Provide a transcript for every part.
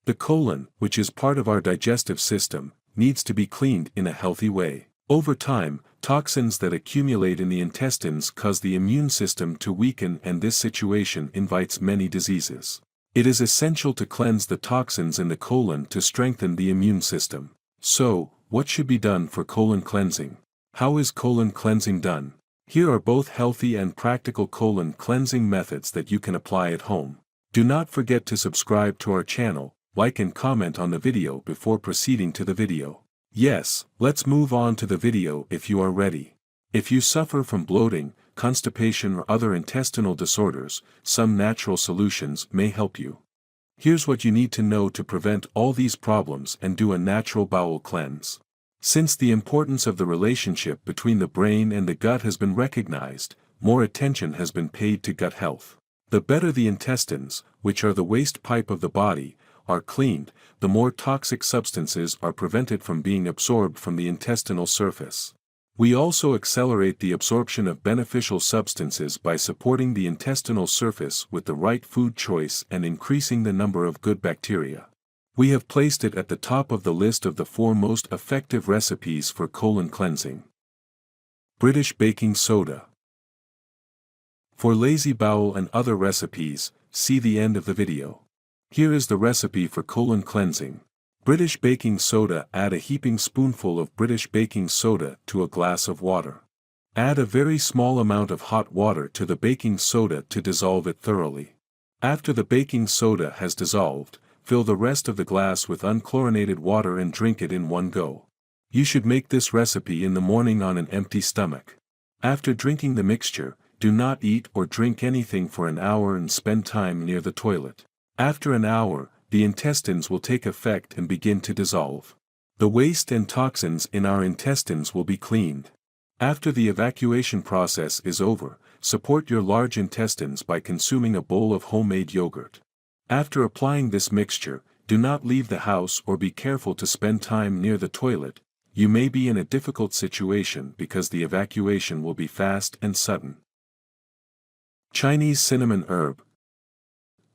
The colon, which is part of our digestive system, needs to be cleaned in a healthy way. Over time, toxins that accumulate in the intestines cause the immune system to weaken, and this situation invites many diseases. It is essential to cleanse the toxins in the colon to strengthen the immune system. So, what should be done for colon cleansing? How is colon cleansing done? Here are both healthy and practical colon cleansing methods that you can apply at home. Do not forget to subscribe to our channel, like and comment on the video before proceeding to the video. Yes, let's move on to the video if you are ready. If you suffer from bloating, constipation or other intestinal disorders, some natural solutions may help you. Here's what you need to know to prevent all these problems and do a natural bowel cleanse. Since the importance of the relationship between the brain and the gut has been recognized, more attention has been paid to gut health. The better the intestines, which are the waste pipe of the body, are cleaned, the more toxic substances are prevented from being absorbed from the intestinal surface. We also accelerate the absorption of beneficial substances by supporting the intestinal surface with the right food choice and increasing the number of good bacteria. We have placed it at the top of the list of the 4 most effective recipes for colon cleansing. British baking soda. For lazy bowel and other recipes, see the end of the video. Here is the recipe for colon cleansing. British baking soda. Add a heaping spoonful of British baking soda to a glass of water. Add a very small amount of hot water to the baking soda to dissolve it thoroughly. After the baking soda has dissolved, fill the rest of the glass with unchlorinated water and drink it in one go. You should make this recipe in the morning on an empty stomach. After drinking the mixture, do not eat or drink anything for an hour and spend time near the toilet. After an hour, the intestines will take effect and begin to dissolve. The waste and toxins in our intestines will be cleaned. After the evacuation process is over, support your large intestines by consuming a bowl of homemade yogurt. After applying this mixture, do not leave the house or be careful to spend time near the toilet. You may be in a difficult situation because the evacuation will be fast and sudden. Chinese cinnamon herb.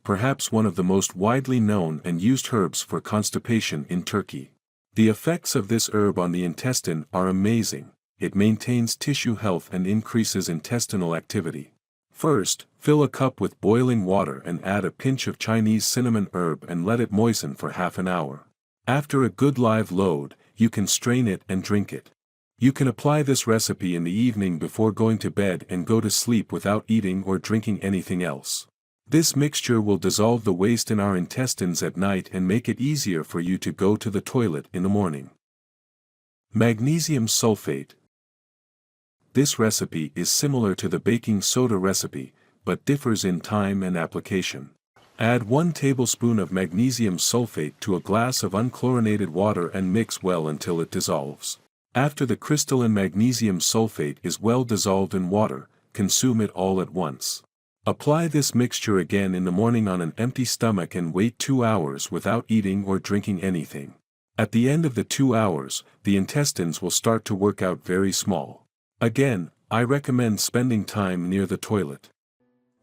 Perhaps one of the most widely known and used herbs for constipation in Turkey. The effects of this herb on the intestine are amazing. It maintains tissue health and increases intestinal activity. First, fill a cup with boiling water and add a pinch of Chinese cinnamon herb and let it moisten for half an hour. After a good live load, you can strain it and drink it. You can apply this recipe in the evening before going to bed and go to sleep without eating or drinking anything else. This mixture will dissolve the waste in our intestines at night and make it easier for you to go to the toilet in the morning. Magnesium sulfate. This recipe is similar to the baking soda recipe, but differs in time and application. Add 1 tablespoon of magnesium sulfate to a glass of unchlorinated water and mix well until it dissolves. After the crystalline magnesium sulfate is well dissolved in water, consume it all at once. Apply this mixture again in the morning on an empty stomach and wait 2 hours without eating or drinking anything. At the end of the 2 hours, the intestines will start to work out very small. Again, I recommend spending time near the toilet.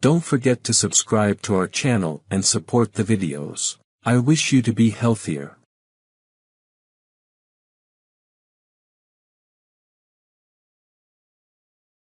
Don't forget to subscribe to our channel and support the videos. I wish you to be healthier.